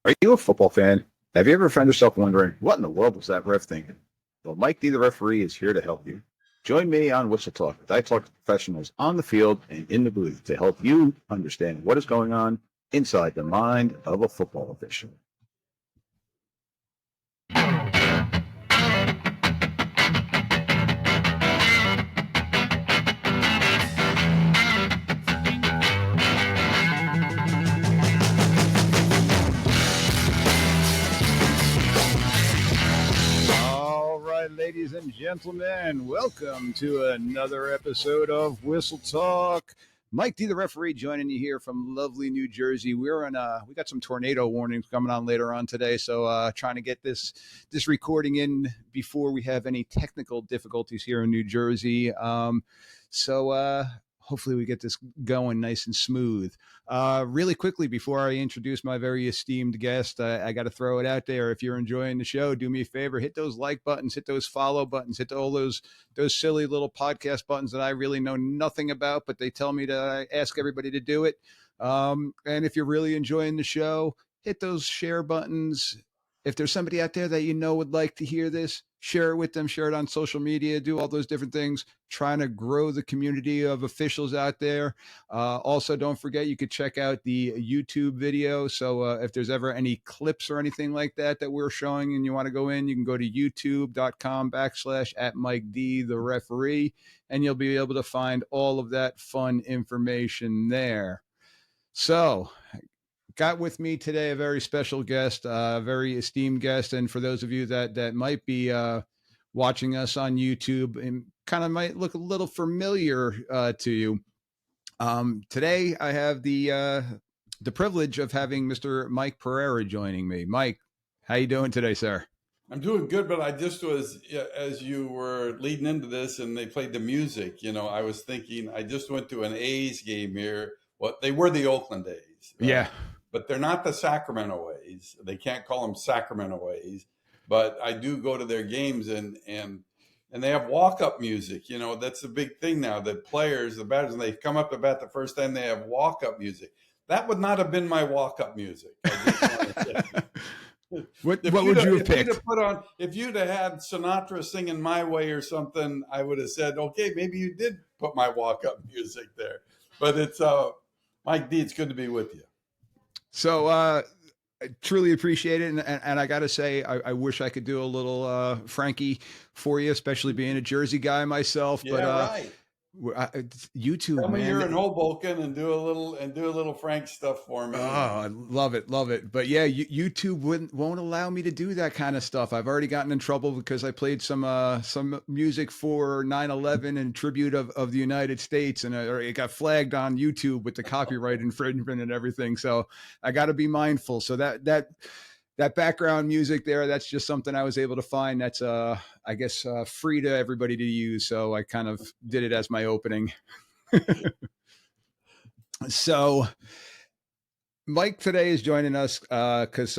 Are you a football fan? Have you ever found yourself wondering, what in the world was that ref thinking? Well, Mike D, the referee, is here to help you. Join me on Whistle Talk. I talk to professionals on the field and in the booth to help you understand what is going on inside the mind of a football official. All right, ladies and gentlemen, welcome to another episode of Whistle Talk. Mike D, the referee, joining you here from lovely New Jersey. We got some tornado warnings coming on later on today, so trying to get this recording in before we have any technical difficulties here in New Jersey. So hopefully we get this going nice and smooth. Really quickly, before I introduce my very esteemed guest, I got to throw it out there. If you're enjoying the show, do me a favor, hit those like buttons, hit those follow buttons, hit all those silly little podcast buttons that I really know nothing about, but they tell me to ask everybody to do it. And if you're really enjoying the show, hit those share buttons. If there's somebody out there that you know would like to hear this, share it with them, share it on social media, do all those different things, trying to grow the community of officials out there. Also, don't forget, you could check out the YouTube video. So if there's ever any clips or anything like that we're showing and you want to go in, you can go to youtube.com/@Mike D, the referee, and you'll be able to find all of that fun information there. So, got with me today a very special guest, a very esteemed guest. And for those of you that might be watching us on YouTube and kind of might look a little familiar to you, today I have the privilege of having Mr. Mike Pereira joining me. Mike, how you doing today, sir? I'm doing good, but I just was, as you were leading into this and they played the music, I was thinking, I just went to an A's game here. They were the Oakland A's. Yeah. But they're not the Sacramento A's. They can't call them Sacramento A's. But I do go to their games and they have walk-up music. That's the big thing now. The players, the batters, when they come up to bat the first time, they have walk-up music. That would not have been my walk-up music. What would you have picked? If you'd have had Sinatra singing My Way or something, I would have said, okay, maybe you did put my walk-up music there. But it's Mike D, it's good to be with you. So I truly appreciate it. And I got to say, I wish I could do a little Frankie for you, especially being a Jersey guy myself. Yeah, but right. YouTube, tell me man, you're in Hoboken and do a little Frank stuff for me. Oh, I love it. But yeah, YouTube won't allow me to do that kind of stuff. I've already gotten in trouble because I played some music for 9/11 and tribute of the United States, and it got flagged on YouTube with the copyright infringement and everything. So I got to be mindful. So that background music there, that's just something I was able to find. That's I guess free to everybody to use. So I kind of did it as my opening. So Mike today is joining us because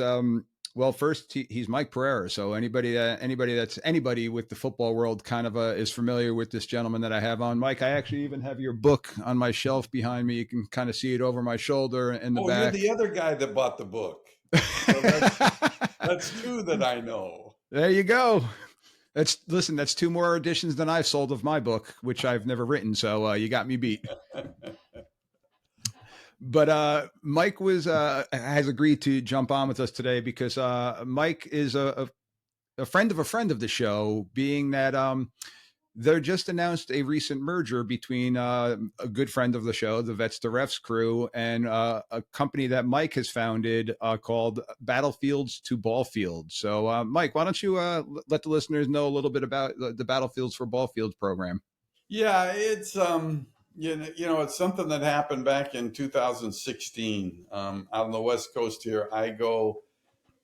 first he's Mike Pereira. So anybody with the football world kind of is familiar with this gentleman that I have on. Mike, I actually even have your book on my shelf behind me. You can kind of see it over my shoulder in the back. You're the other guy that bought the book. So that's two that I know. There you go. That's two more editions than I've sold of my book, which I've never written. So you got me beat. But Mike has agreed to jump on with us today because Mike is a friend of the show, being that they just announced a recent merger between a good friend of the show, the Vets to Refs crew, and a company that Mike has founded called Battlefields to Ballfields. So, Mike, why don't you let the listeners know a little bit about the Battlefields for Ballfields program? Yeah, it's it's something that happened back in 2016 out on the West Coast here. I go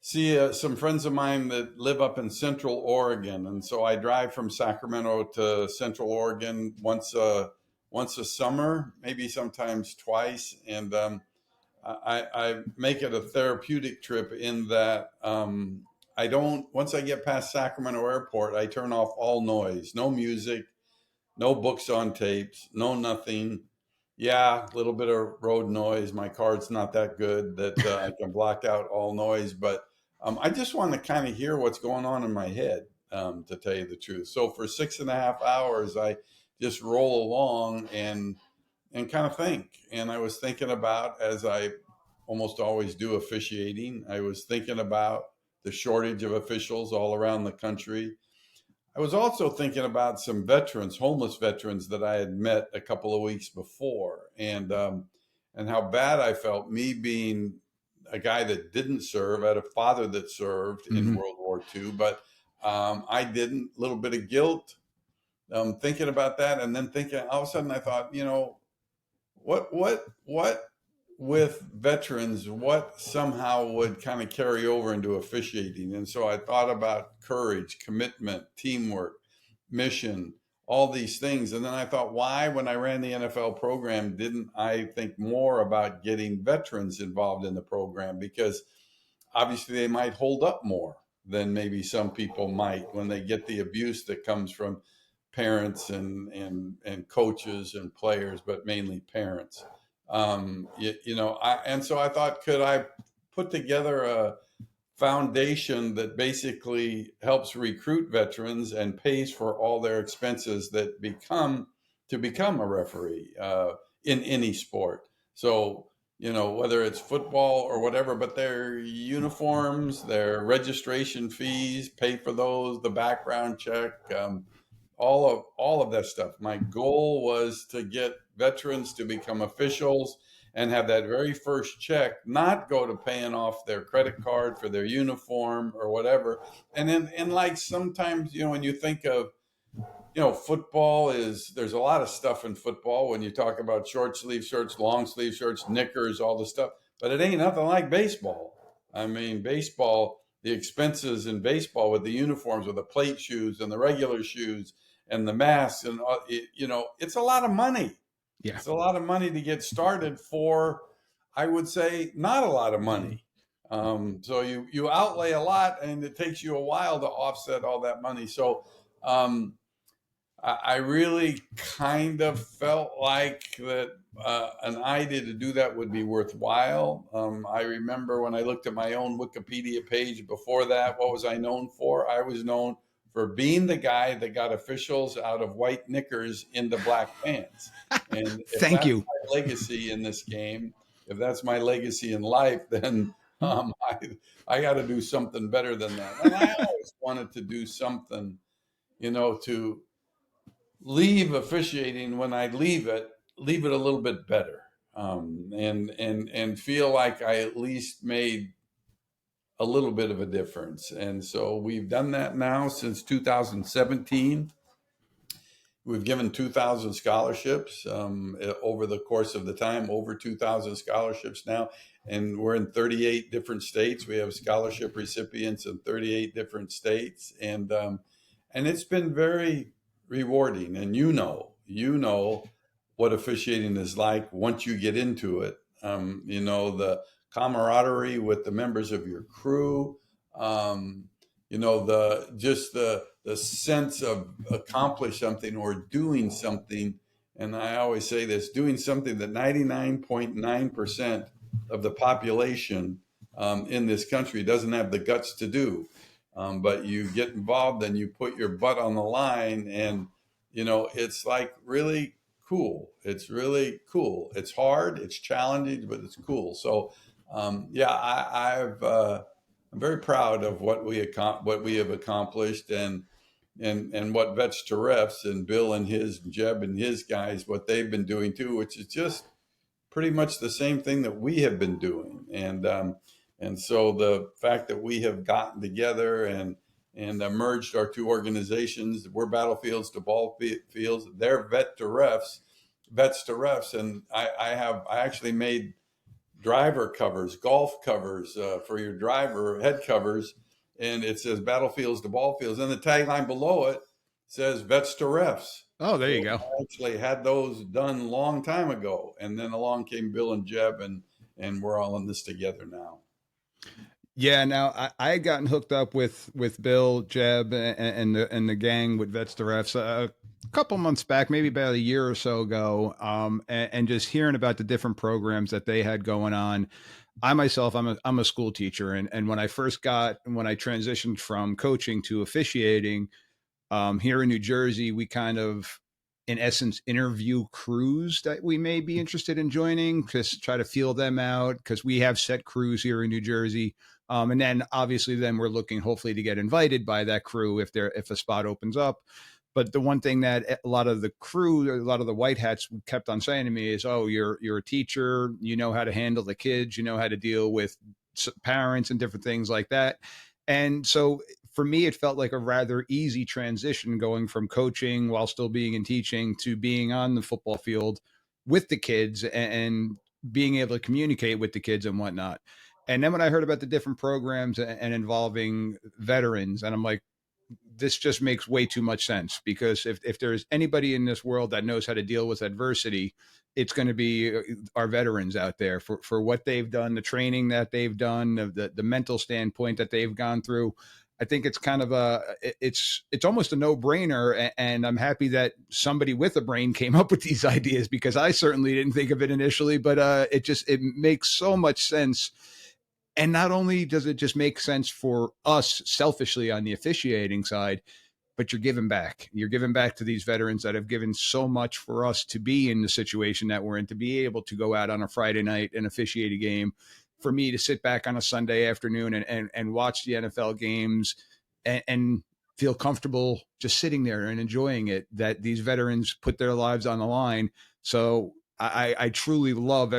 see some friends of mine that live up in Central Oregon. And so I drive from Sacramento to Central Oregon once a summer, maybe sometimes twice. And I make it a therapeutic trip in that once I get past Sacramento Airport, I turn off all noise, no music, no books on tapes, no nothing. Yeah, a little bit of road noise. My car's not that good that I can block out all noise, but I just want to kind of hear what's going on in my head, to tell you the truth. So for 6.5 hours, I just roll along and kind of think. And I was thinking about, as I almost always do officiating, I was thinking about the shortage of officials all around the country. I was also thinking about some veterans, homeless veterans that I had met a couple of weeks before, and how bad I felt, me being a guy that didn't serve. I had a father that served in Mm-hmm. World War II, but I didn't. A little bit of guilt, thinking about that, and then thinking all of a sudden I thought, what with veterans, what somehow would kind of carry over into officiating. And so I thought about courage, commitment, teamwork, mission, all these things. And then I thought, why, when I ran the NFL program, didn't I think more about getting veterans involved in the program? Because obviously they might hold up more than maybe some people might when they get the abuse that comes from parents and coaches and players, but mainly parents. And so I thought, could I put together a foundation that basically helps recruit veterans and pays for all their expenses that become a referee, in any sport. So, whether it's football or whatever, but their uniforms, their registration fees, pay for those, the background check, all of that stuff. My goal was to get veterans to become officials and have that very first check not go to paying off their credit card for their uniform or whatever. And then, and like sometimes, when you think of, football, there's a lot of stuff in football when you talk about short sleeve shirts, long sleeve shirts, knickers, all the stuff, but it ain't nothing like baseball. I mean, baseball, the expenses in baseball with the uniforms, with the plate shoes and the regular shoes and the masks, and it's a lot of money. Yeah. It's a lot of money to get started for, I would say, not a lot of money. So you outlay a lot, and it takes you a while to offset all that money. So um, I really kind of felt like that, an idea to do that would be worthwhile. I remember when I looked at my own Wikipedia page before that, what was I known for? I was known for being the guy that got officials out of white knickers into black pants. And if Thank that's you. my legacy in this game, if that's my legacy in life, then I got to do something better than that. And I always wanted to do something, to leave officiating, when I leave it a little bit better, and feel like I at least made a little bit of a difference. And so we've done that now since 2017. We've given 2,000 scholarships, over the course of the time, over 2,000 scholarships now, and we're in 38 different states. We have scholarship recipients in 38 different states, and it's been very rewarding. And what officiating is like once you get into it. The camaraderie with the members of your crew. The sense of accomplish something or doing something. And I always say this: doing something that 99.9% of the population, in this country, doesn't have the guts to do. But you get involved and you put your butt on the line, and it's like really cool. It's really cool. It's hard, it's challenging, but it's cool. So yeah, I'm very proud of what we have accomplished, and what Vets to Refs and Bill and Jeb and his guys, what they've been doing too, which is just pretty much the same thing that we have been doing. And so the fact that we have gotten together and merged our two organizations, we're Battlefields to Ballfields, they're Vets to Refs, and I actually made driver covers, golf covers, for your driver, head covers, and it says Battlefields to Ballfields, and the tagline below it says Vets to Refs. Oh, there So you go. I actually had those done a long time ago, and then along came Bill and Jeb, and we're all in this together now. Yeah, now I had gotten hooked up with Bill, Jeb, and the gang with Vets to Refs a couple months back, maybe about a year or so ago, and just hearing about the different programs that they had going on. I myself, I'm a school teacher, and when I transitioned from coaching to officiating, here in New Jersey, we kind of, in essence, interview crews that we may be interested in joining, just try to feel them out because we have set crews here in New Jersey. And then obviously, then we're looking hopefully to get invited by that crew if a spot opens up. But the one thing that a lot of the crew, a lot of the white hats kept on saying to me is, "Oh, you're a teacher. You know how to handle the kids. You know how to deal with parents and different things like that." And so for me, it felt like a rather easy transition going from coaching while still being in teaching to being on the football field with the kids and being able to communicate with the kids and whatnot. And then when I heard about the different programs and involving veterans, and I'm like, this just makes way too much sense because if there's anybody in this world that knows how to deal with adversity, it's going to be our veterans out there for what they've done, the training that they've done, the mental standpoint that they've gone through. I think it's kind of it's almost a no brainer, and I'm happy that somebody with a brain came up with these ideas because I certainly didn't think of it initially, but it makes so much sense. And not only does it just make sense for us selfishly on the officiating side, but you're giving back. You're giving back to these veterans that have given so much for us to be in the situation that we're in, to be able to go out on a Friday night and officiate a game, for me to sit back on a Sunday afternoon and watch the NFL games and feel comfortable just sitting there and enjoying it, that these veterans put their lives on the line. So I truly love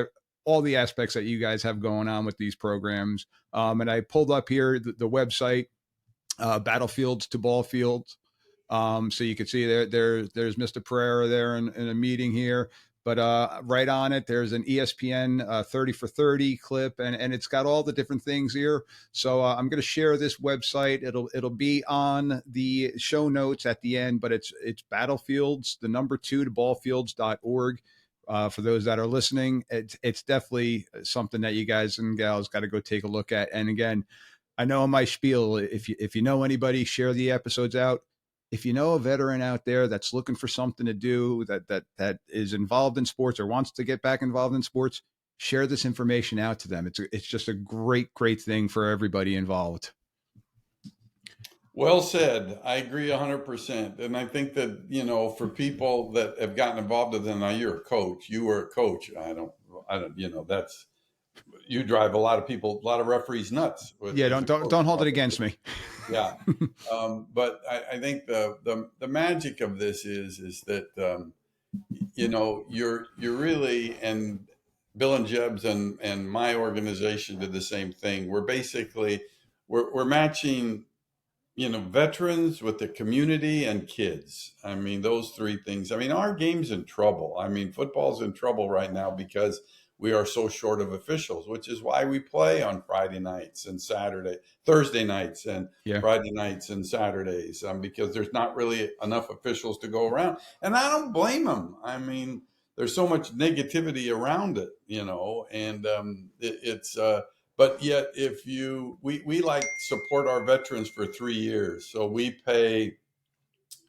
all the aspects that you guys have going on with these programs. And I pulled up here the website, Battlefields to Ballfields. So you can see there's Mr. Pereira there in a meeting here. But right on it, there's an ESPN 30 for 30 clip, and it's got all the different things here. So I'm going to share this website. It'll be on the show notes at the end, but it's Battlefields, the number 2 to ballfields.org. For those that are listening, it's definitely something that you guys and gals got to go take a look at. And again, I know my spiel. If you know anybody, share the episodes out. If you know a veteran out there that's looking for something to do, that is involved in sports or wants to get back involved in sports, share this information out to them. It's just a great thing for everybody involved. Well said. I agree 100%. And I think that, for people that have gotten involved with it, now you're a coach, you were a coach. I don't, that's, you drive a lot of people, a lot of referees nuts. Yeah, As a coach, don't hold it probably. against me. Yeah. But I think the magic of this is that, you're really, and Bill and Jebs and my organization did the same thing. We're basically, we're matching, veterans with the community and kids. I mean, those three things. I mean, our game's in trouble. I mean, football's in trouble right now because we are so short of officials, which is why we play on Friday nights and Thursday nights and Yeah. Friday nights and Saturdays, because there's not really enough officials to go around. And I don't blame them. I mean, there's so much negativity around it, and it's, but yet if we like support our veterans for 3 years, so we pay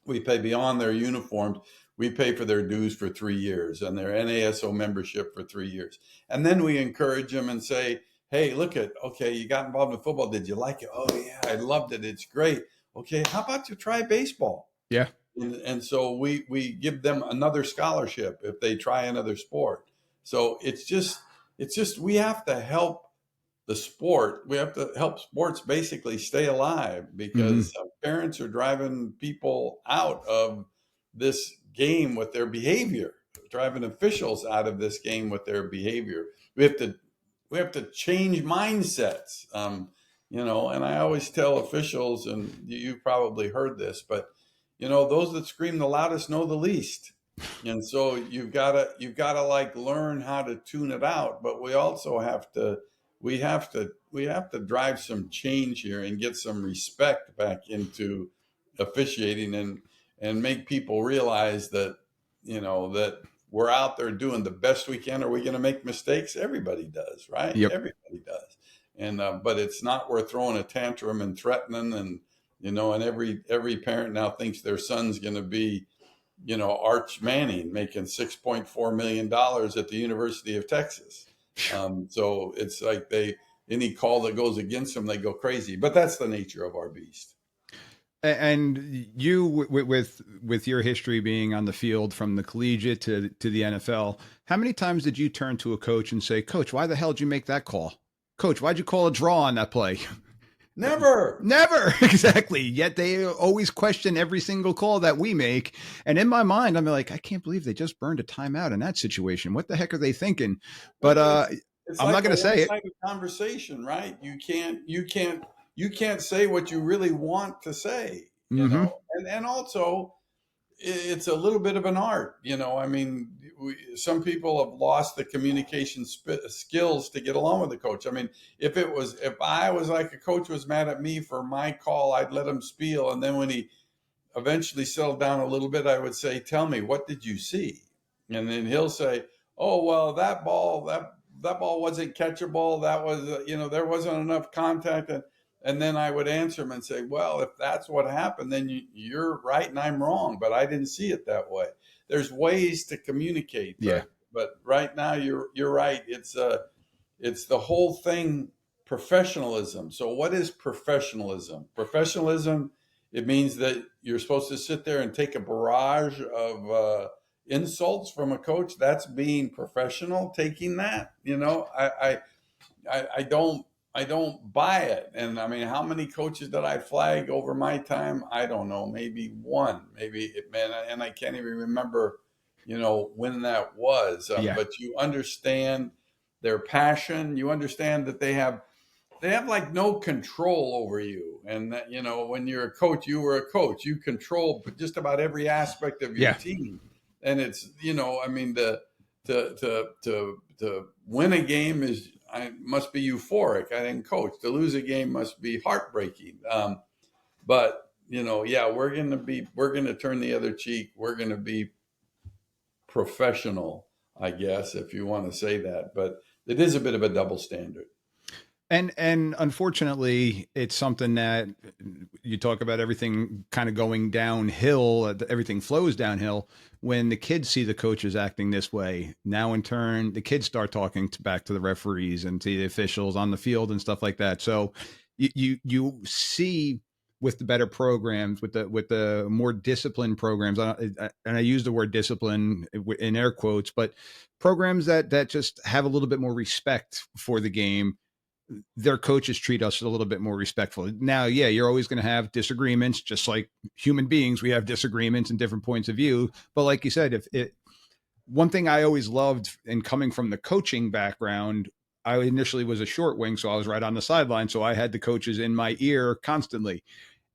beyond their uniforms, we pay for their dues for 3 years and their NASO membership for 3 years, and then we encourage them and say, hey, okay, you got involved in football, did you like it? Oh yeah, I loved it, it's great. Okay, how about you try baseball? Yeah. And so we give them another scholarship if they try another sport. So it's just we have to help the sport. We have to help sports basically stay alive because parents are driving people out of this game with their behavior, driving officials out of this game with their behavior. We have to change mindsets. And I always tell officials, and you've probably heard this, but those that scream the loudest know the least. And so you've gotta like learn how to tune it out. But we have to drive some change here and get some respect back into officiating and make people realize that that we're out there doing the best we can. Are we going to make mistakes? Everybody does, right? Yep. Everybody does. And but it's not worth throwing a tantrum and threatening, and every parent now thinks their son's going to be Arch Manning making $6.4 million at the University of Texas. So it's like any call that goes against them, they go crazy. But that's the nature of our beast. And you, with your history being on the field from the collegiate to the NFL, how many times did you turn to a coach and say, "Coach, why the hell did you make that call? Coach, why'd you call a draw on that play?" Never. Never. Exactly. Yet they always question every single call that we make. And in my mind, I'm like, I can't believe they just burned a timeout in that situation. What the heck are they thinking? But it's I'm like not going to say it. one-sided conversation, right? You can't say what you really want to say, Mm-hmm. and also it's a little bit of an art, I mean, some people have lost the communication skills to get along with the coach. I mean, if I was like, a coach was mad at me for my call, I'd let him spiel, and then when he eventually settled down a little bit, I would say, "Tell me, what did you see?" And then he'll say, "Oh, well, that ball wasn't catchable. That was, there wasn't enough contact." And then I would answer him and say, "Well, if that's what happened, then you're right and I'm wrong, but I didn't see it that way." There's ways to communicate, Yeah. but right now you're right. It's the whole thing, professionalism. So what is professionalism? Professionalism, it means that you're supposed to sit there and take a barrage of insults from a coach. That's being professional, taking that. I don't buy it. And I mean, how many coaches did I flag over my time? I don't know, maybe one, man, and I can't even remember, when that was. Yeah. But you understand their passion. You understand that they have like no control over you, and that, when you're a coach, you were a coach. You control just about every aspect of your Yeah. team, and it's, I mean, to win a game must be euphoric. I think coach, to lose a game must be heartbreaking. But yeah, we're gonna turn the other cheek. We're gonna be professional, I guess, if you want to say that. But it is a bit of a double standard. And unfortunately, it's something that you talk about, everything kind of going downhill, everything flows downhill when the kids see the coaches acting this way. Now, in turn, the kids start talking back to the referees and to the officials on the field and stuff like that. So you see, with the better programs, with the more disciplined programs, and I use the word discipline in air quotes, but programs that just have a little bit more respect for the game, their coaches treat us a little bit more respectful. Now, yeah, you're always going to have disagreements, just like human beings. We have disagreements and different points of view. But like you said, one thing I always loved, in coming from the coaching background, I initially was a short wing, so I was right on the sideline. So I had the coaches in my ear constantly.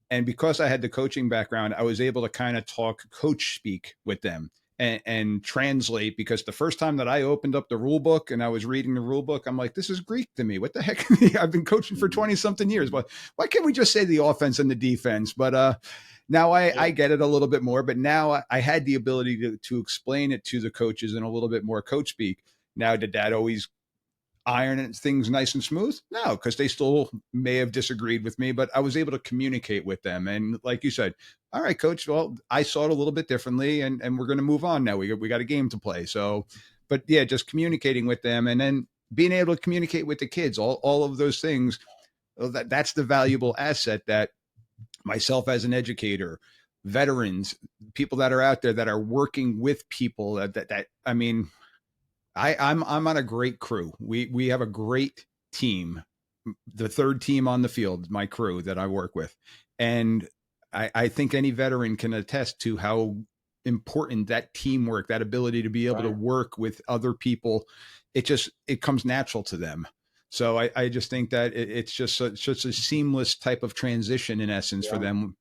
And because I had the coaching background, I was able to kind of talk coach speak with them and translate, because the first time that I opened up the rule book and I was reading the rule book, I'm like, this is Greek to me. What the heck? I've been coaching for 20 something years, but why can't we just say the offense and the defense? But now I get it a little bit more, but now I had the ability to explain it to the coaches in a little bit more coach speak. Now, did that always iron things nice and smooth? No, because they still may have disagreed with me, but I was able to communicate with them. And like you said, all right, coach, well, I saw it a little bit differently, and we're going to move on now. We got a game to play. So, but yeah, just communicating with them, and then being able to communicate with the kids, all of those things, that's the valuable asset that myself as an educator, veterans, people that are out there that are working with people that I mean, I'm on a great crew. We have a great team. The third team on the field, my crew that I work with. And I think any veteran can attest to how important that teamwork, that ability to be able to work with other people, it comes natural to them. So I just think that it's just such a seamless type of transition, in essence, for them.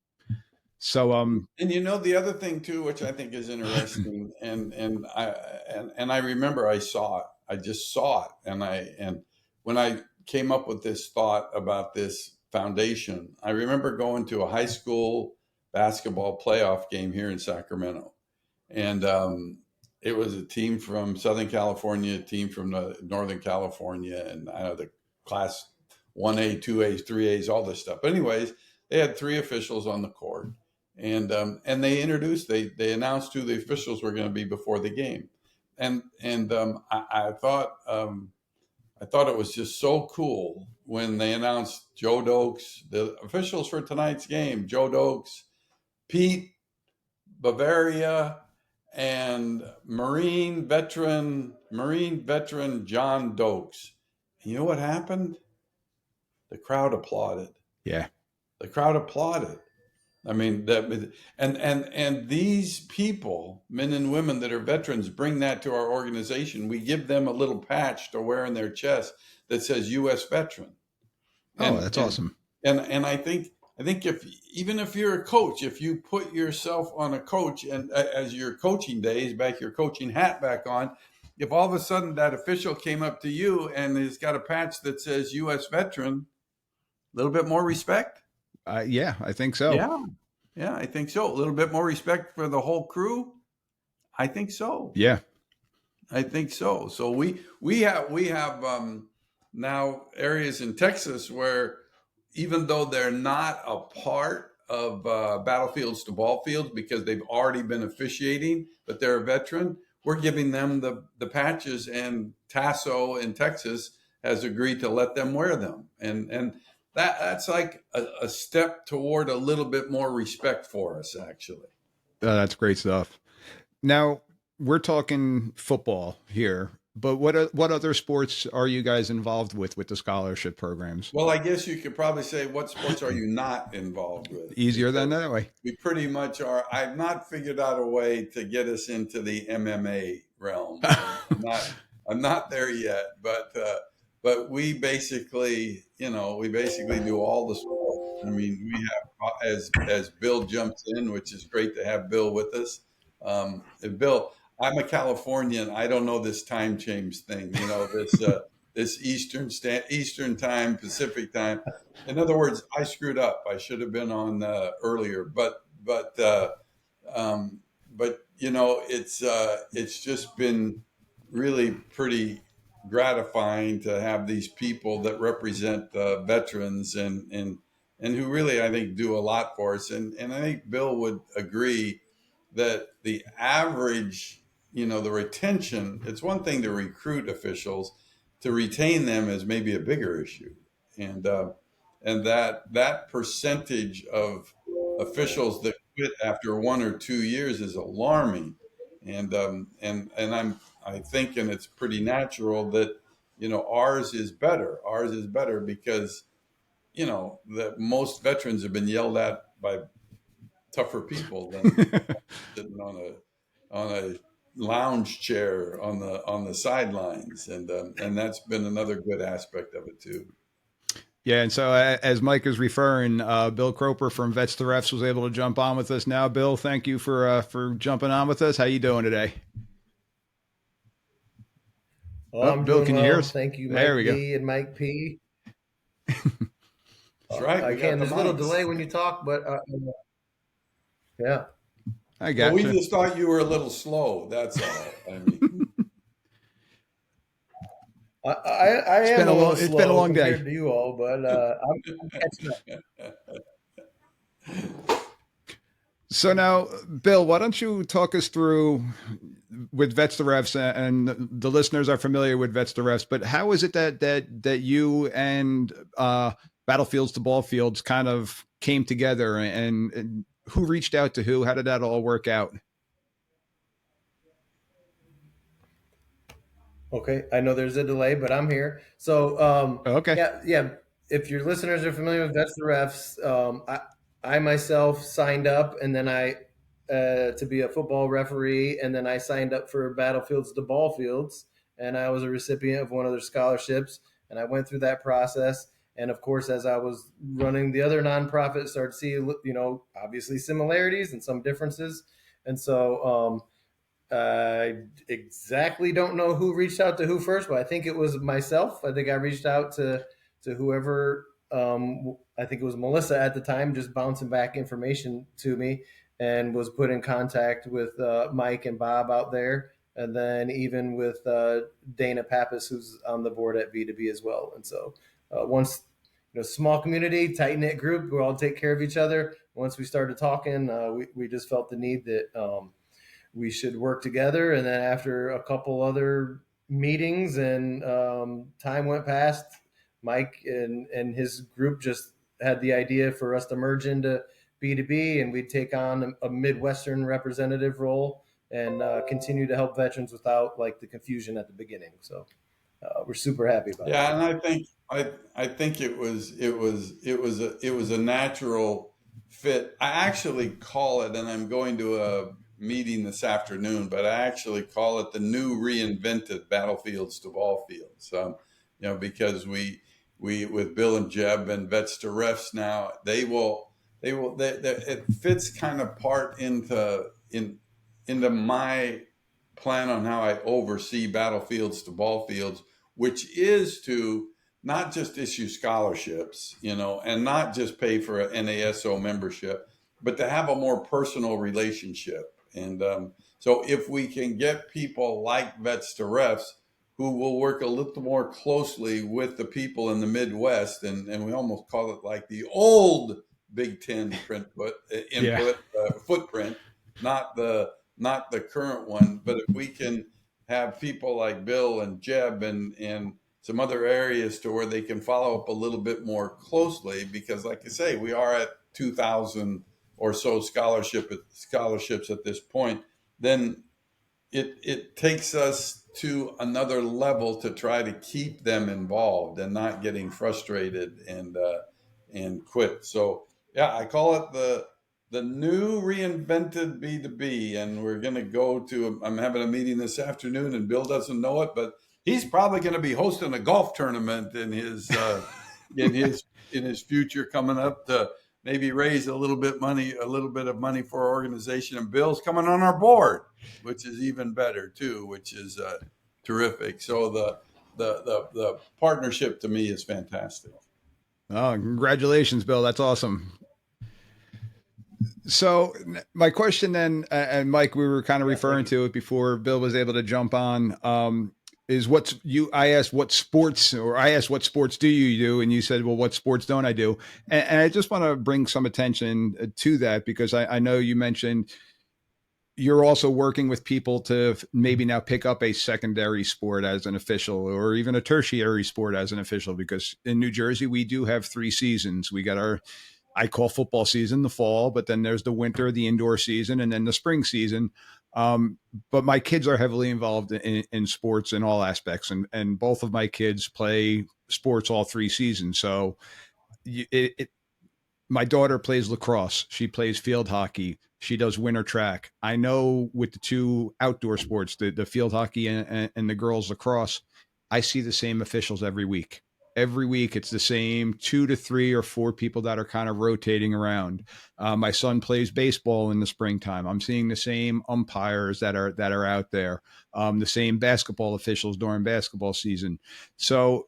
So and the other thing too, which I think is interesting, and I remember I saw it. I just saw it, and when I came up with this thought about this foundation, I remember going to a high school basketball playoff game here in Sacramento, and it was a team from Southern California, a team from Northern California, and I know the class 1A, 2As, 3As, all this stuff. But anyways, they had three officials on the court. and they announced who the officials were going to be before the game, and I thought it was just so cool when they announced Joe Dokes, the officials for tonight's game, Joe Dokes, Pete, Bavaria, and Marine veteran John Dokes. And you know what happened? The crowd applauded. Yeah. The crowd applauded. I mean, and these people, men and women that are veterans, bring that to our organization. We give them a little patch to wear in their chest that says U.S. veteran. Oh, that's awesome. And I think even if you're a coach, if you put yourself on a coach and as your coaching days back, your coaching hat back on, if all of a sudden that official came up to you and has got a patch that says U.S. veteran, a little bit more respect. Yeah, I think so. Yeah, I think so. A little bit more respect for the whole crew. I think so. Yeah, I think so. So we have now areas in Texas where even though they're not a part of Battlefields to Ballfields because they've already been officiating, but they're a veteran, we're giving them the patches, and Tasso in Texas has agreed to let them wear them, and that's like a step toward a little bit more respect for us, actually. That's great stuff. Now we're talking football here, but what other sports are you guys involved with the scholarship programs? Well, I guess you could probably say, what sports are you not involved with? Easier than that way. We pretty much are. I've not figured out a way to get us into the MMA realm. I'm not there yet, but we basically do all the sports. I mean, we have, as Bill jumps in, which is great to have Bill with us. Bill, I'm a Californian. I don't know this time change thing. This Eastern time, Pacific time. In other words, I screwed up. I should have been on earlier, but it's just been really pretty gratifying to have these people that represent veterans and who really, I think, do a lot for us. And I think Bill would agree that the average, the retention, it's one thing to recruit officials, to retain them is maybe a bigger issue. And that percentage of officials that quit after 1 or 2 years is alarming. And I think, and it's pretty natural that, ours is better. Ours is better because, that most veterans have been yelled at by tougher people than sitting on a lounge chair on the sidelines, and that's been another good aspect of it too. Yeah, and so as Mike is referring, Bill Kroeper from Vets to Refs was able to jump on with us now. Bill, thank you for jumping on with us. How you doing today? Well, I'm Bill, doing can you well. hear us? Thank you, There we Mike go. D and Mike P. That's right. I can. There's a little delay when you talk, but yeah. I got we you. just thought you were a little slow. That's all. I mean, I am a little slow. It's been a long day compared to you all, but I'm catching up. So now, Bill, why don't you talk us through with Vets to Refs, and the listeners are familiar with Vets to Refs, but how is it that you and Battlefields to Ballfields kind of came together, and who reached out to who? How did that all work out? Okay, I know there's a delay, but I'm here. So Okay. Yeah. If your listeners are familiar with Vets to Refs, I myself signed up, and then I to be a football referee, and then I signed up for Battlefields to Ballfields, and I was a recipient of one of their scholarships, and I went through that process. And of course, as I was running the other nonprofit, started to see, obviously similarities and some differences. And so I exactly don't know who reached out to who first, but I think it was myself. I think I reached out to whoever. I think it was Melissa at the time, just bouncing back information to me, and was put in contact with Mike and Bob out there, and then even with Dana Pappas, who's on the board at B2B as well. And so once, small community, tight knit group, we all take care of each other. once we started talking, we just felt the need that we should work together. And then after a couple other meetings and time went past, Mike and his group just had the idea for us to merge into B2B, and we'd take on a Midwestern representative role and continue to help veterans without like the confusion at the beginning. So we're super happy about it. Yeah, and I think it was a natural fit. I actually call it, and I'm going to a meeting this afternoon, but I actually call it the new reinvented Battlefields to Ballfields. Because we with Bill and Jeb and Vets to Refs now, it fits kind of part into my plan on how I oversee Battlefields to Ballfields, which is to not just issue scholarships, and not just pay for an NASO membership, but to have a more personal relationship. And so if we can get people like Vets to Refs who will work a little more closely with the people in the Midwest, and we almost call it like the old Big Ten footprint, not the current one. But if we can have people like Bill and Jeb and some other areas to where they can follow up a little bit more closely, because like I say, we are at 2,000 or so scholarships at this point, then it takes us to another level to try to keep them involved and not getting frustrated and quit. So yeah, I call it the new reinvented B2B, and we're going to I'm having a meeting this afternoon, and Bill doesn't know it, but he's probably going to be hosting a golf tournament in his in his future coming up to maybe raise a little bit of money for our organization. And Bill's coming on our board, which is even better too, which is terrific. So the partnership to me is fantastic. Oh, congratulations, Bill. That's awesome. So my question then, and Mike, we were kind of referring to it before Bill was able to jump on, is I asked what sports do you do? And you said, well, what sports don't I do? And I just want to bring some attention to that, because I know you mentioned you're also working with people to maybe now pick up a secondary sport as an official, or even a tertiary sport as an official, because in New Jersey, we do have 3 seasons. We got I call football season the fall, but then there's the winter, the indoor season, and then the spring season. But my kids are heavily involved in sports in all aspects. And both of my kids play sports all 3 seasons. So my daughter plays lacrosse. She plays field hockey. She does winter track. I know with the 2 outdoor sports, the field hockey and the girls lacrosse, I see the same officials every week. Every week, it's the same 2 to 3 or 4 people that are kind of rotating around. My son plays baseball in the springtime. I'm seeing the same umpires that are out there, the same basketball officials during basketball season. So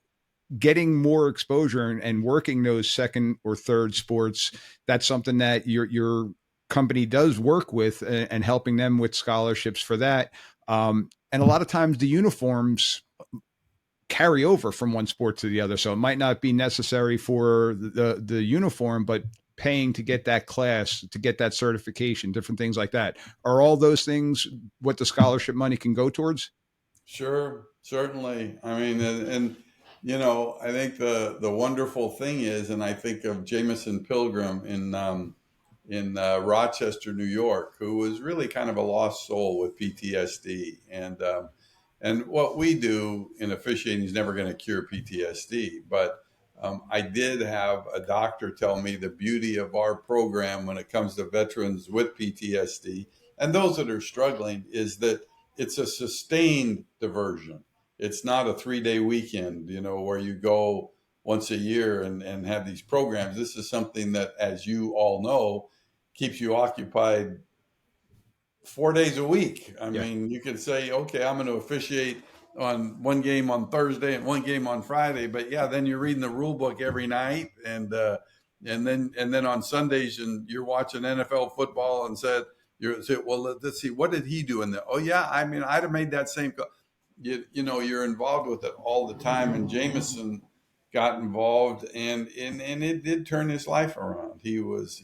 getting more exposure and working those second or third sports, that's something that your company does work with, and helping them with scholarships for that. And a lot of times the uniforms carry over from one sport to the other. So it might not be necessary for the uniform, but paying to get that class, to get that certification, different things like that. Are all those things what the scholarship money can go towards? Sure, certainly. I mean, and I think the wonderful thing is, and I think of Jamison Pilgrim in Rochester, New York, who was really kind of a lost soul with PTSD, and what we do in officiating is never going to cure PTSD, but I did have a doctor tell me the beauty of our program when it comes to veterans with PTSD and those that are struggling is that it's a sustained diversion. It's not a 3-day weekend, where you go once a year and have these programs. This is something that, as you all know, keeps you occupied 4 days a week. I mean, you could say, okay, I'm going to officiate on one game on Thursday and one game on Friday, but then you're reading the rule book every night, and then on Sundays, and you're watching NFL football, and well, let's see, what did he do in there? Oh yeah, I mean, I'd have made that same. You're involved with it all the time, and Jameson got involved, and it did turn his life around. He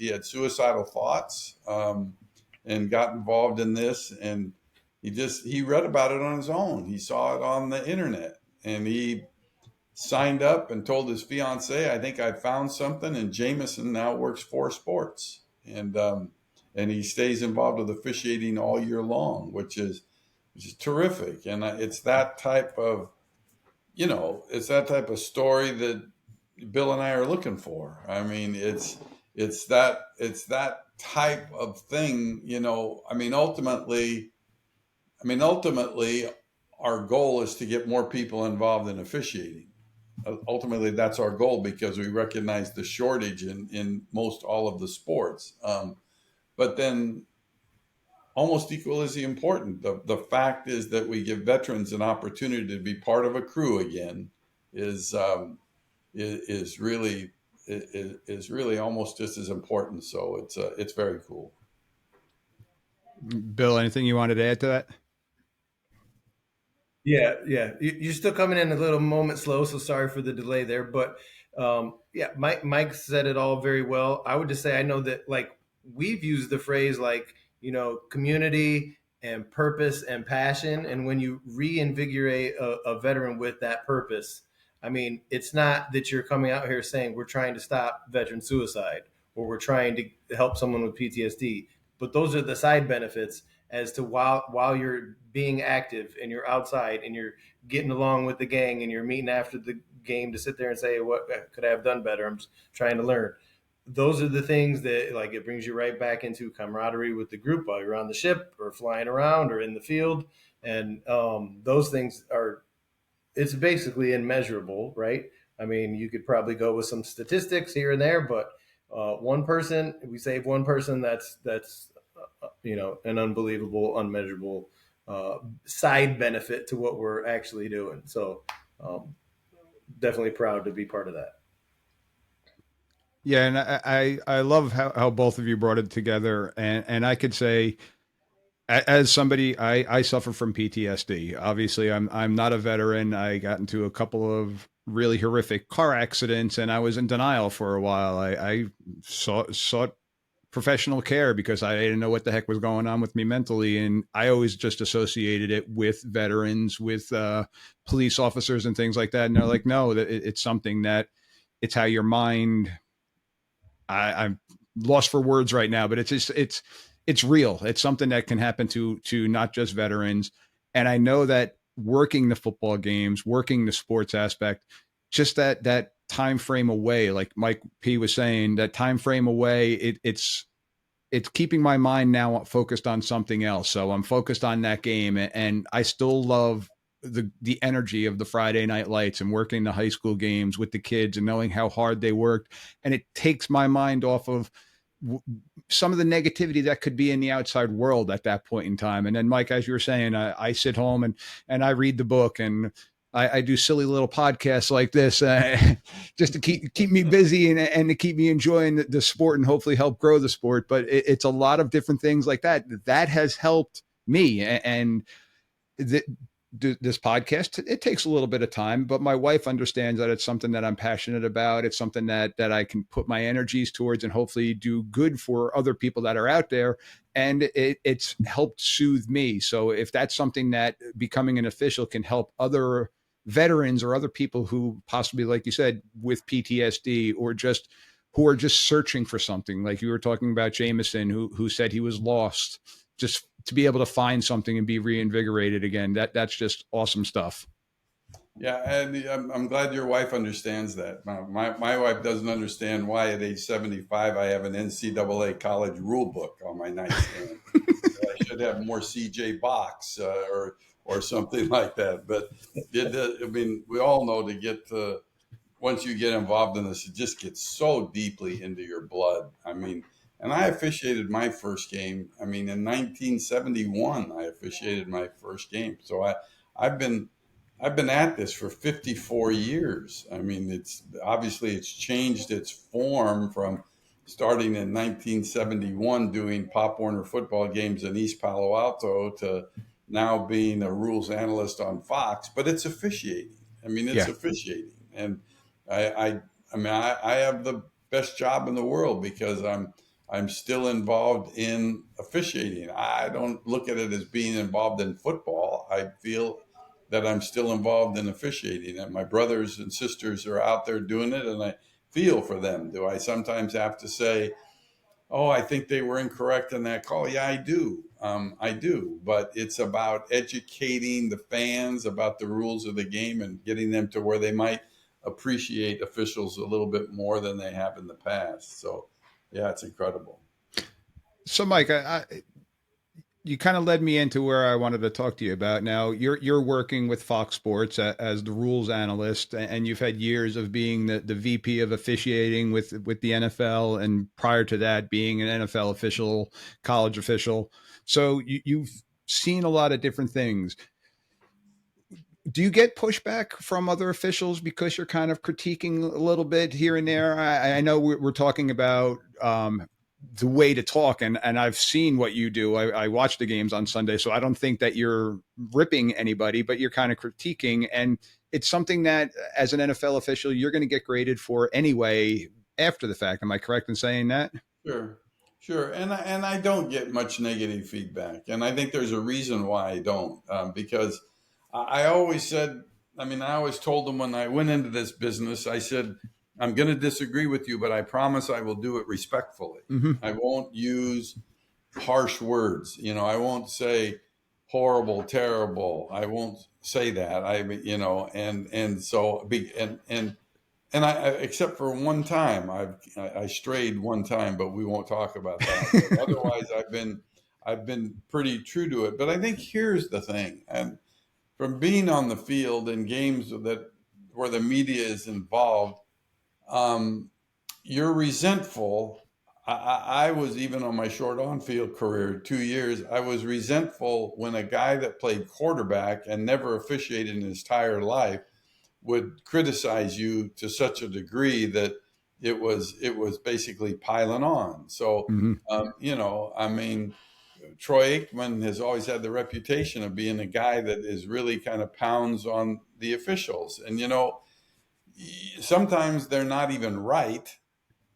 had suicidal thoughts, and got involved in this, and he read about it on his own. He saw it on the internet, and he signed up and told his fiance, "I think I found something." And Jameson now works for sports, and he stays involved with officiating all year long, which is terrific. And it's that type of story that Bill and I are looking for. I mean, it's that type of thing. Ultimately, our goal is to get more people involved in officiating. Ultimately, that's our goal, because we recognize the shortage in most all of the sports. But then, almost equally important, the fact is that we give veterans an opportunity to be part of a crew again is is really is really almost just as important. So it's very cool. Bill, anything you wanted to add to that? Yeah, yeah. You're still coming in a little moment slow, so sorry for the delay there. But yeah, Mike said it all very well. I would just say I know that like we've used the phrase like community and purpose and passion, and when you reinvigorate a veteran with that purpose, I mean, it's not that you're coming out here saying we're trying to stop veteran suicide or we're trying to help someone with PTSD, but those are the side benefits as to while you're being active and you're outside and you're getting along with the gang and you're meeting after the game to sit there and say, what could I have done better? I'm just trying to learn. Those are the things that like it brings you right back into camaraderie with the group while you're on the ship or flying around or in the field. And those things are, it's basically immeasurable, right? I mean, you could probably go with some statistics here and there, but one person, we save one person, that's an unbelievable, unmeasurable side benefit to what we're actually doing. So definitely proud to be part of that. Yeah, and I love how both of you brought it together, and I could say, as somebody, I suffer from PTSD. Obviously, I'm not a veteran. I got into a couple of really horrific car accidents, and I was in denial for a while. I sought professional care because I didn't know what the heck was going on with me mentally, and I always just associated it with veterans, with police officers, and things like that. And they're like, no, that it's something that it's how your mind. I'm lost for words right now, but it's real. It's something that can happen to not just veterans. And I know that working the football games, working the sports aspect, just that time frame away, like Mike P was saying, that time frame away, it's keeping my mind now focused on something else. So I'm focused on that game, and I still love the energy of the Friday night lights and working the high school games with the kids and knowing how hard they worked. And it takes my mind off of some of the negativity that could be in the outside world at that point in time. And then, Mike, as you were saying, I sit home and I read the book, and I do silly little podcasts like this just to keep me busy and to keep me enjoying the sport and hopefully help grow the sport. But it's a lot of different things like that has helped me. And this podcast, it takes a little bit of time, but my wife understands that it's something that I'm passionate about. It's something that I can put my energies towards and hopefully do good for other people that are out there. And it's helped soothe me. So if that's something that becoming an official can help other veterans or other people who possibly, like you said, with PTSD or just who are just searching for something, like you were talking about Jameson, who said he was lost, just to be able to find something and be reinvigorated again. That's just awesome stuff. Yeah, and I'm glad your wife understands that. My wife doesn't understand why at age 75 I have an NCAA college rule book on my nightstand. I should have more CJ box or something like that. But we all know to get to, once you get involved in this, it just gets so deeply into your blood. I mean, and I officiated my first game. I mean, in 1971, I officiated my first game. So I've been at this for 54 years. I mean, it's changed its form from starting in 1971 doing Pop Warner football games in East Palo Alto to now being a rules analyst on Fox. But it's officiating. I mean, it's officiating, I mean, I have the best job in the world because I'm still involved in officiating. I don't look at it as being involved in football. I feel that I'm still involved in officiating, and my brothers and sisters are out there doing it, and I feel for them. Do I sometimes have to say, oh, I think they were incorrect in that call? Yeah, I do. I do. But it's about educating the fans about the rules of the game and getting them to where they might appreciate officials a little bit more than they have in the past. So, yeah, it's incredible. So, Mike, you kind of led me into where I wanted to talk to you about. Now, you're working with Fox Sports as the rules analyst, and you've had years of being the VP of officiating with the NFL, and prior to that, being an NFL official, college official. So you've seen a lot of different things. Do you get pushback from other officials because you're kind of critiquing a little bit here and there? I know we're talking about the way to talk, and I've seen what you do. I watch the games on Sunday, so I don't think that you're ripping anybody, but you're kind of critiquing, and it's something that as an NFL official you're going to get graded for anyway after the fact. Am I correct in saying that? Sure, sure. And I don't get much negative feedback, and I think there's a reason why I don't, because I always said, I mean, I always told them when I went into this business, I said, I'm going to disagree with you, but I promise I will do it respectfully. Mm-hmm. I won't use harsh words. You know, I won't say horrible, terrible. I won't say that. I mean, you know, and so be and I, except for one time, I strayed one time, but we won't talk about that. But otherwise, I've been pretty true to it. But I think here's the thing, and from being on the field in games that where the media is involved, um, you're resentful. I was even on my short on-field career, 2 years. I was resentful when a guy that played quarterback and never officiated in his entire life would criticize you to such a degree that it was basically piling on. So, Mm-hmm. you know, I mean, Troy Aikman has always had the reputation of being a guy that is really kind of pounds on the officials, and you know, sometimes they're not even right.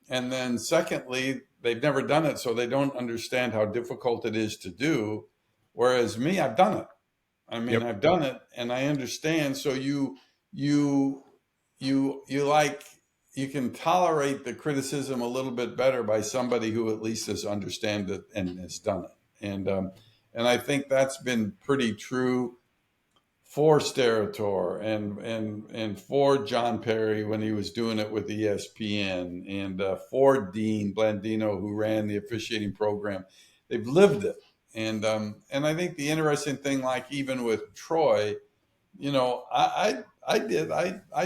And then, secondly, they've never done it, so they don't understand how difficult it is to do. Whereas me, I've done it. I mean, Yep. I've done it and I understand. So you, you like, you can tolerate the criticism a little bit better by somebody who at least has understand it and has done it. And I think that's been pretty true for Sterator and for John Perry when he was doing it with ESPN, and for Dean Blandino, who ran the officiating program. They've lived it. And I think the interesting thing, like even with Troy, you know, I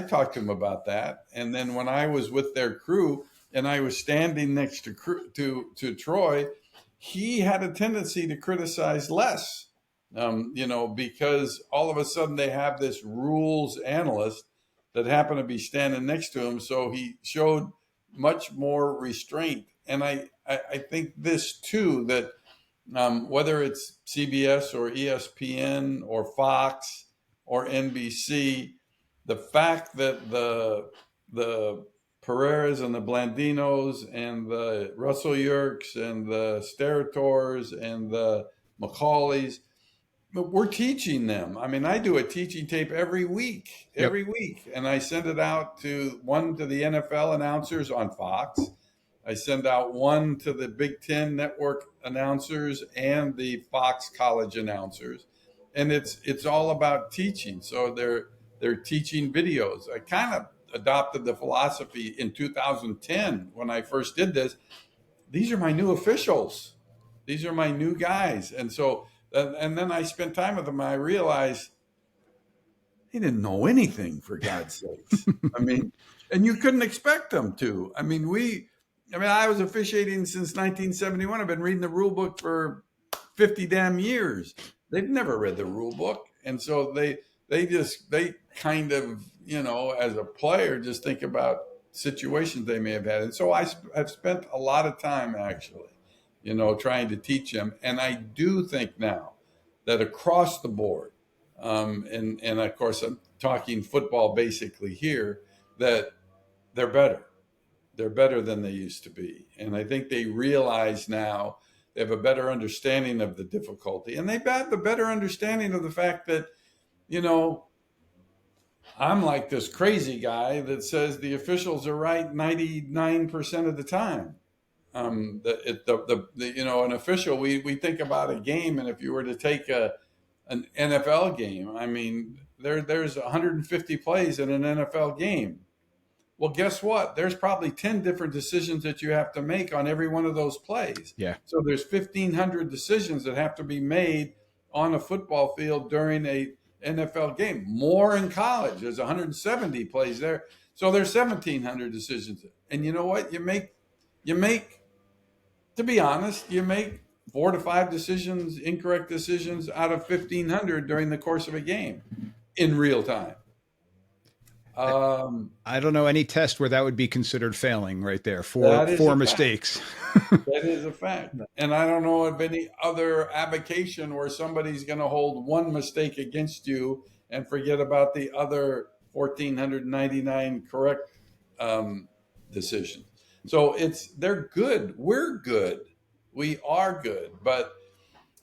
talked to him about that. And then when I was with their crew and I was standing next to Troy, he had a tendency to criticize less, you know, because all of a sudden they have this rules analyst that happened to be standing next to him. So he showed much more restraint. And I think this too, that whether it's CBS or ESPN or Fox or NBC, the fact that the Pereiras and the Blandinos and the Russell Yerks and the Sterators and the Macaulays, but we're teaching them. I mean, I do a teaching tape Yep. every week, and I send it out to the NFL announcers on Fox. I send out one to the Big Ten network announcers and the Fox college announcers, and it's all about teaching. So they're teaching videos. I kind of adopted the philosophy in 2010 when I first did this. These are my new officials. These are my new guys, and so and then I spent time with them. And I realized he didn't know anything, for God's sakes. I mean, and you couldn't expect them to. I mean, I was officiating since 1971. I've been reading the rule book for 50 damn years. They've never read the rule book. And so they kind of, you know, as a player, just think about situations they may have had. And so I've spent a lot of time actually, you know, trying to teach them. And I do think now that across the board, and of course I'm talking football basically here, that they're better. They're better than they used to be. And I think they realize now they have a better understanding of the difficulty. And they have a better understanding of the fact that, you know, I'm like this crazy guy that says the officials are right 99% of the time. You know, an official, we think about a game, and if you were to take an NFL game, I mean, there's 150 plays in an NFL game. Well, guess what? There's probably 10 different decisions that you have to make on every one of those plays. Yeah. So there's 1,500 decisions that have to be made on a football field during a NFL game. More in college. There's 170 plays there. So there's 1,700 decisions. And you know what? You make, to be honest, you make 4 to 5 decisions, incorrect decisions out of 1,500 during the course of a game in real time. I don't know any test where that would be considered failing right there. That is Four a mistakes. That is a fact. And I don't know of any other avocation where somebody's going to hold one mistake against you and forget about the other 1,499 correct decisions. So they're good. We're good. We are good, but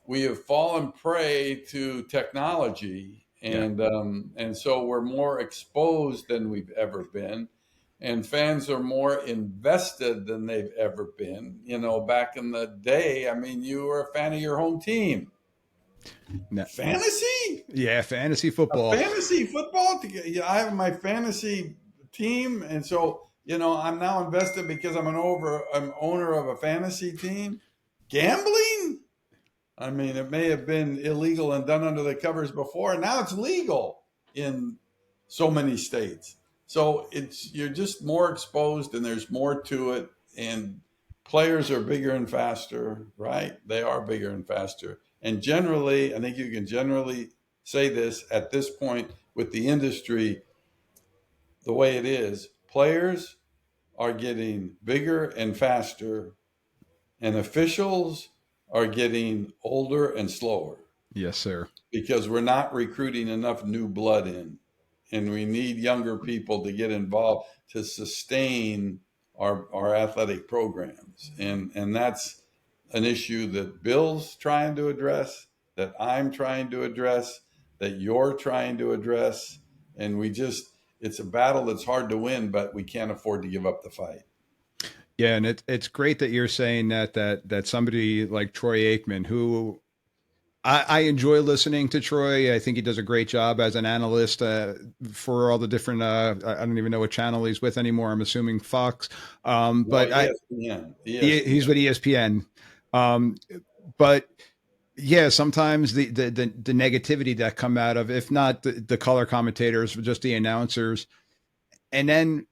we have fallen prey to technology, and so we're more exposed than we've ever been, and fans are more invested than they've ever been. You know, back in the day, I mean, you were a fan of your home team. No. Fantasy? Yeah, fantasy football. Fantasy football? I have my fantasy team, and so, you know, I'm now invested because I'm owner of a fantasy team. Gambling? I mean, it may have been illegal and done under the covers before. Now it's legal in so many states. So you're just more exposed, and there's more to it. And players are bigger and faster, right? They are bigger and faster. And generally, I think you can generally say this at this point with the industry, the way it is, players are getting bigger and faster, and officials are getting older and slower. Yes, sir. Because we're not recruiting enough new blood in, and we need younger people to get involved to sustain our athletic programs. And that's an issue that Bill's trying to address, that I'm trying to address, that you're trying to address. And it's a battle that's hard to win, but we can't afford to give up the fight. Yeah, and it's great that you're saying that somebody like Troy Aikman, who I enjoy listening to Troy. I think he does a great job as an analyst for all the different. I don't even know what channel he's with anymore. I'm assuming Fox, but ESPN. He's with ESPN. But yeah, sometimes the negativity that come out of, if not the color commentators, just the announcers, and then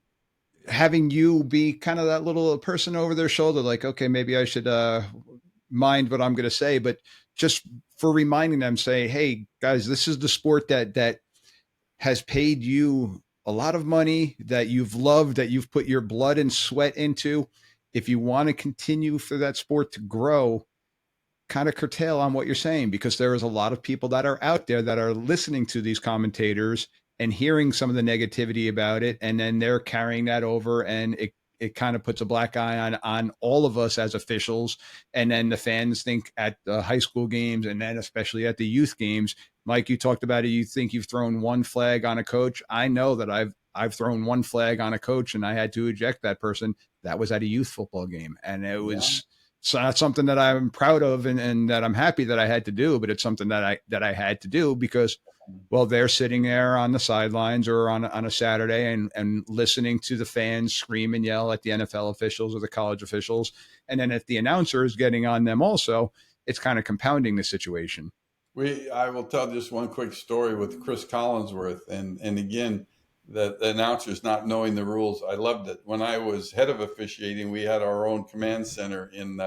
having you be kind of that little person over their shoulder, like, okay, maybe I should mind what I'm going to say, but just for reminding them, say, hey guys, this is the sport that has paid you a lot of money, that you've loved, that you've put your blood and sweat into. If you want to continue for that sport to grow, kind of curtail on what you're saying, because there is a lot of people that are out there that are listening to these commentators and hearing some of the negativity about it, and then they're carrying that over, and it kind of puts a black eye on all of us as officials. And then the fans think at the high school games, and then especially at the youth games. Mike, you talked about it. You think you've thrown one flag on a coach. I know that I've thrown one flag on a coach, and I had to eject that person. That was at a youth football game, and it was not something that I'm proud of, and that I'm happy that I had to do, but it's something that I had to do because, well, they're sitting there on the sidelines or on a Saturday and listening to the fans scream and yell at the NFL officials or the college officials. And then if the announcer is getting on them also, it's kind of compounding the situation. I will tell just one quick story with Chris Collinsworth. And again, the announcers not knowing the rules. I loved it. When I was head of officiating, we had our own command center in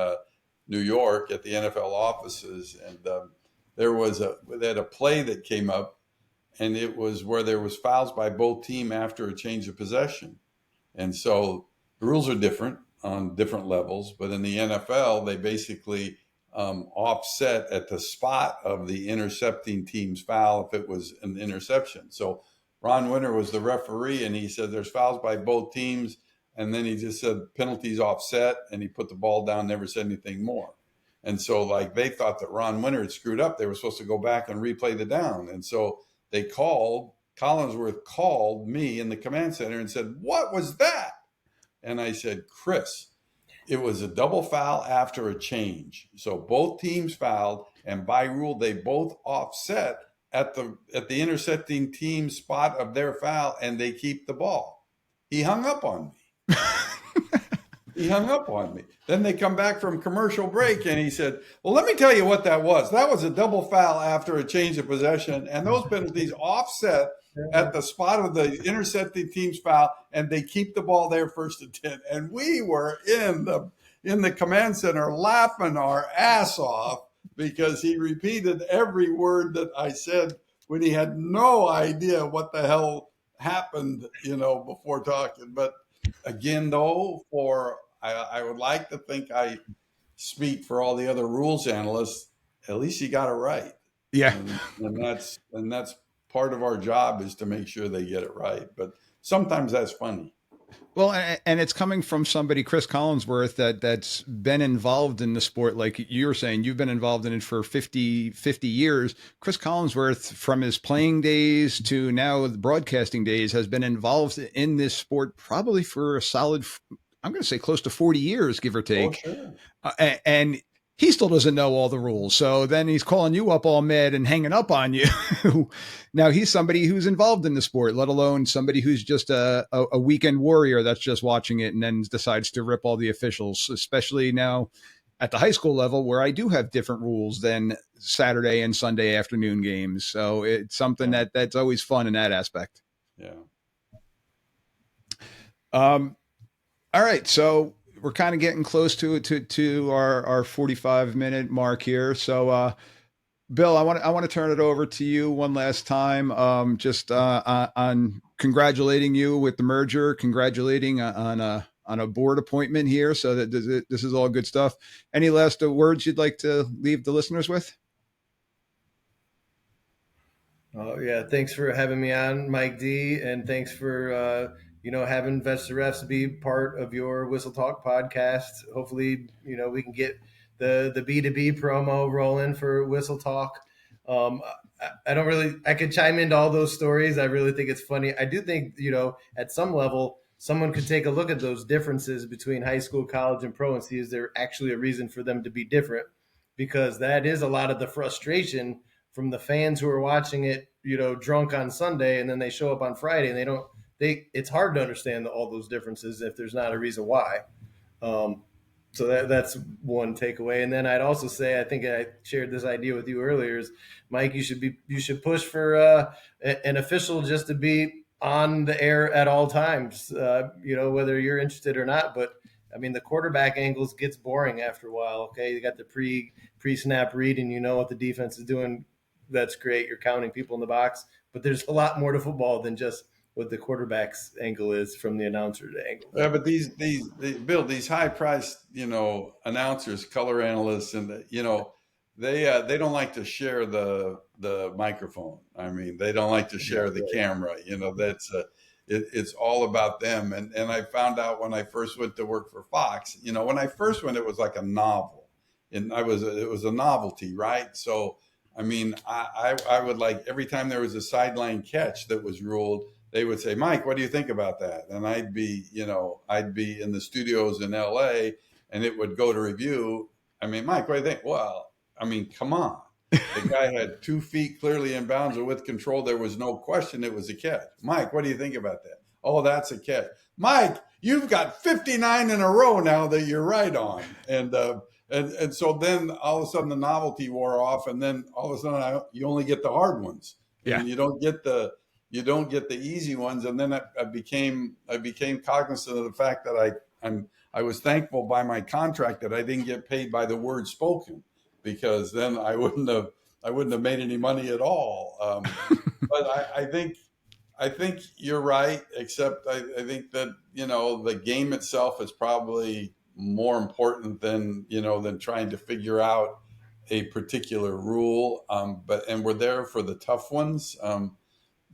New York at the NFL offices. And they had a play that came up, and it was where there was fouls by both teams after a change of possession. And so the rules are different on different levels, but in the NFL, they basically offset at the spot of the intercepting team's foul if it was an interception. So Ron Winter was the referee, and he said there's fouls by both teams. And then he just said penalties offset, and he put the ball down, never said anything more. And so, like, they thought that Ron Winter had screwed up. They were supposed to go back and replay the down. And so Collinsworth called me in the command center and said, "What was that?" And I said, "Chris, it was a double foul after a change. So both teams fouled, and by rule, they both offset at the intercepting team spot of their foul, and they keep the ball." He hung up on me. He hung up on me. Then they come back from commercial break, and he said, "Well, let me tell you what that was. That was a double foul after a change of possession, and those penalties offset at the spot of the intercepting team's foul, and they keep the ball there 1st and 10." And we were in the command center laughing our ass off because he repeated every word that I said when he had no idea what the hell happened, before talking. But again, though, I would like to think I speak for all the other rules analysts. At least you got it right. Yeah. And that's part of our job, is to make sure they get it right. But sometimes that's funny. Well, and it's coming from somebody, Chris Collinsworth, that's been involved in the sport. Like you were saying, you've been involved in it for 50 years. Chris Collinsworth, from his playing days to now the broadcasting days, has been involved in this sport probably for a solid, I'm going to say close to 40 years, give or take. Oh, sure. And he still doesn't know all the rules. So then he's calling you up all mad and hanging up on you. Now he's somebody who's involved in the sport, let alone somebody who's just a weekend warrior that's just watching it and then decides to rip all the officials, especially now at the high school level, where I do have different rules than Saturday and Sunday afternoon games. So it's something that's always fun in that aspect. Yeah. All right. So we're kind of getting close to our 45-minute mark here. So, Bill, I want to turn it over to you one last time. Just on congratulating you with the merger, congratulating on a board appointment here. So that this is all good stuff. Any last words you'd like to leave the listeners with? Oh yeah, thanks for having me on, Mike D, and thanks for having Vets to Refs be part of your Whistle Talk podcast. Hopefully, we can get the B2B promo rolling for Whistle Talk. I could chime into all those stories. I really think it's funny. I do think, at some level, someone could take a look at those differences between high school, college, and pro and see, is there actually a reason for them to be different? Because that is a lot of the frustration from the fans who are watching it, drunk on Sunday, and then they show up on Friday and it's hard to understand all those differences if there's not a reason why. So that's one takeaway. And then I'd also say, I think I shared this idea with you earlier, is Mike, you should push for an official just to be on the air at all times, whether you're interested or not. But I mean, the quarterback angles gets boring after a while. Okay. You got the pre-snap read and you know what the defense is doing. That's great. You're counting people in the box, but there's a lot more to football than just what the quarterback's angle is from the announcer's angle. Yeah, but these high priced, announcers, color analysts, and they don't like to share the microphone. I mean, they don't like to share the camera. It's all about them. And I found out when I first went to work for Fox, when I first went, it was like a novel, and it was a novelty, right? So, I mean, I would, like, every time there was a sideline catch that was ruled, they would say, "Mike, what do you think about that?" And I'd be in the studios in LA, and it would go to review. I mean, "Mike, what do you think?" Well, I mean, come on. The guy had 2 feet clearly in bounds or with control. There was no question it was a catch. "Mike, what do you think about that?" "Oh, that's a catch." "Mike, you've got 59 in a row now that you're right on. And so then all of a sudden the novelty wore off, and then all of a sudden you only get the hard ones. Yeah. And you don't get the easy ones. And then I became cognizant of the fact that I was thankful by my contract that I didn't get paid by the word spoken, because then I wouldn't have made any money at all. But I think you're right, except I think that, the game itself is probably more important than trying to figure out a particular rule. And we're there for the tough ones.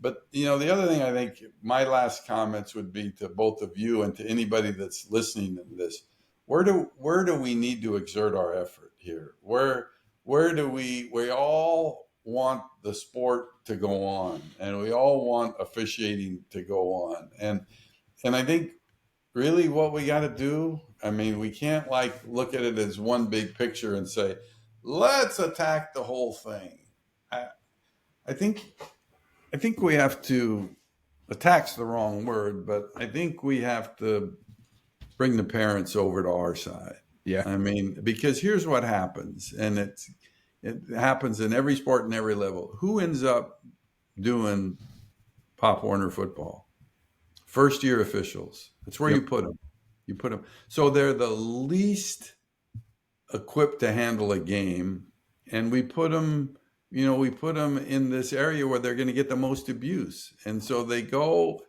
But the other thing, I think my last comments would be to both of you and to anybody that's listening to this: where do we need to exert our effort here? Where do we all want the sport to go on, and we all want officiating to go on, and I think really what we got to do. I mean, we can't look at it as one big picture and say, let's attack the whole thing. I think we have to, attack's the wrong word, but I think we have to bring the parents over to our side. Yeah. I mean, because here's what happens, and it happens in every sport and every level. Who ends up doing Pop Warner football? First year officials. That's where you put them. You put them. So they're the least equipped to handle a game, and we put them in this area where they're going to get the most abuse. And so they go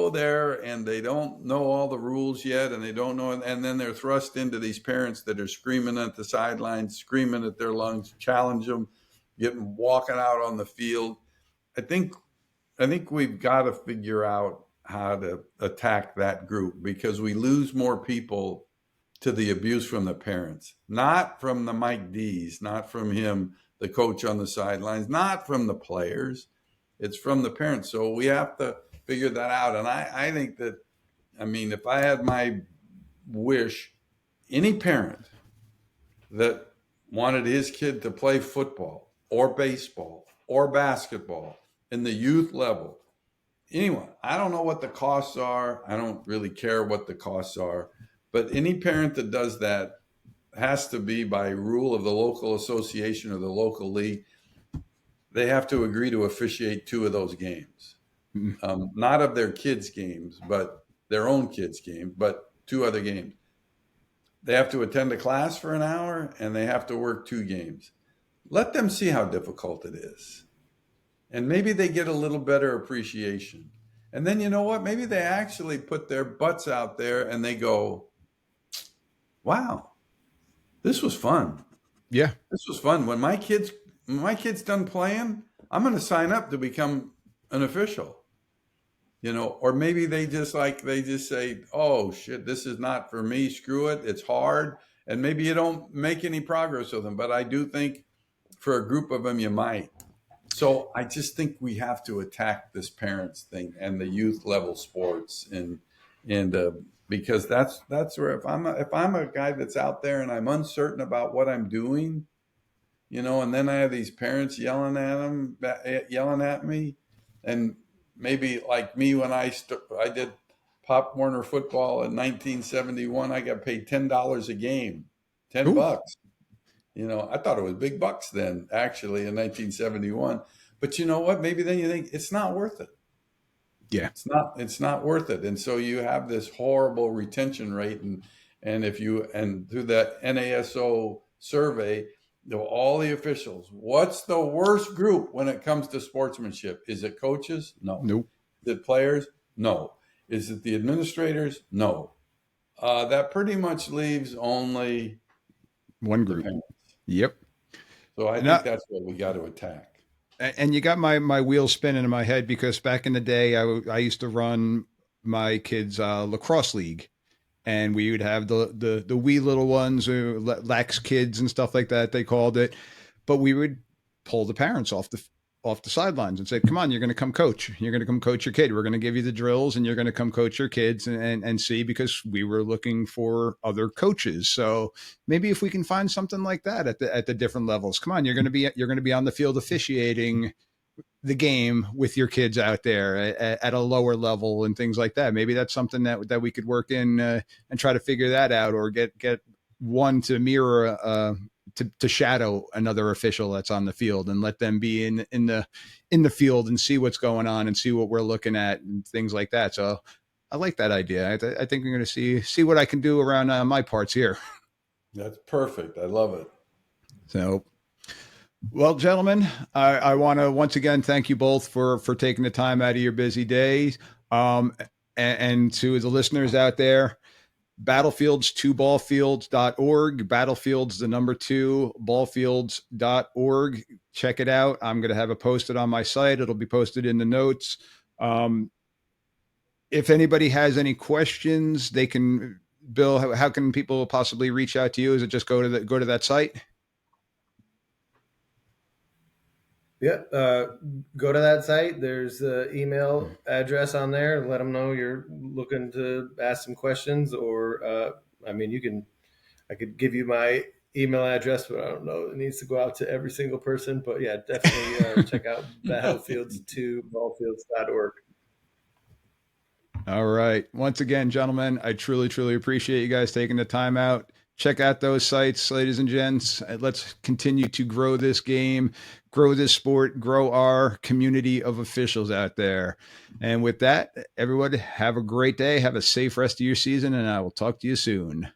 there and they don't know all the rules yet, and they don't know, and then they're thrust into these parents that are screaming at the sidelines, screaming at their lungs, challenge them, walking out on the field. I think we've got to figure out how to attack that group, because we lose more people to the abuse from the parents, not from the Mike D's, not from him, the coach on the sidelines, not from the players. It's from the parents. So we have to figure that out. And I think that, I mean, if I had my wish, any parent that wanted his kid to play football or baseball or basketball in the youth level, anyone, I don't know what the costs are. I don't really care what the costs are. But any parent that does that has to be by rule of the local association or the local league. They have to agree to officiate 2 of those games, not of their kids' games, but their own kids' game, but 2 other games. They have to attend a class for an hour, and they have to work 2 games. Let them see how difficult it is. And maybe they get a little better appreciation. And then you know what? Maybe they actually put their butts out there and they go, wow, this was fun. Yeah. This was fun. When my kid's done playing, I'm going to sign up to become an official. Or maybe they just say, oh shit, this is not for me. Screw it. It's hard. And maybe you don't make any progress with them, but I do think for a group of them, you might. So I just think we have to attack this parents thing and the youth level sports, and because that's where if I'm a guy that's out there and I'm uncertain about what I'm doing, and then I have these parents yelling at me, and maybe like me when I did Pop Warner football in 1971, I got paid $10 a game, $10. I thought it was big bucks then, actually, in 1971. But you know what? Maybe then you think it's not worth it. Yeah, it's not worth it. And so you have this horrible retention rate, and through that NASO survey, all the officials, what's the worst group when it comes to sportsmanship? Is it coaches? No. Nope. Is it players? No. Is it the administrators? No. That pretty much leaves only one group. Yep. So I think that's what we got to attack. And you got my wheels spinning in my head, because back in the day, I used to run my kids' lacrosse league, and we would have the wee little ones, lax kids and stuff like that, they called it. But we would pull the parents off the sidelines and say, come on, you're going to come coach. You're going to come coach your kid. We're going to give you the drills, and you're going to come coach your kids and see, because we were looking for other coaches. So maybe if we can find something like that at the different levels, come on, you're going to be on the field officiating the game with your kids out there at a lower level and things like that. Maybe that's something that we could work in and try to figure that out, or get one to mirror to shadow another official that's on the field, and let them be in the field and see what's going on and see what we're looking at and things like that. So I like that idea. I think I'm going to see what I can do around my parts here. That's perfect. I love it. So, well, gentlemen, I want to once again thank you both for taking the time out of your busy days. And to the listeners out there, Battlefields2ballfields.org, Battlefields, the number 2, ballfields.org. Check it out. I'm going to have it posted on my site. It'll be posted in the notes. If anybody has any questions, they can, Bill, how can people possibly reach out to you? Is it just go to that site? Yeah, go to that site. There's an email address on there. Let them know you're looking to ask some questions, or I could give you my email address, but I don't know. It needs to go out to every single person. But yeah, definitely check out battlefields2ballfields.org. All right. Once again, gentlemen, I truly, truly appreciate you guys taking the time out. Check out those sites, ladies and gents. Let's continue to grow this game, grow this sport, grow our community of officials out there. And with that, everyone, have a great day. Have a safe rest of your season, and I will talk to you soon.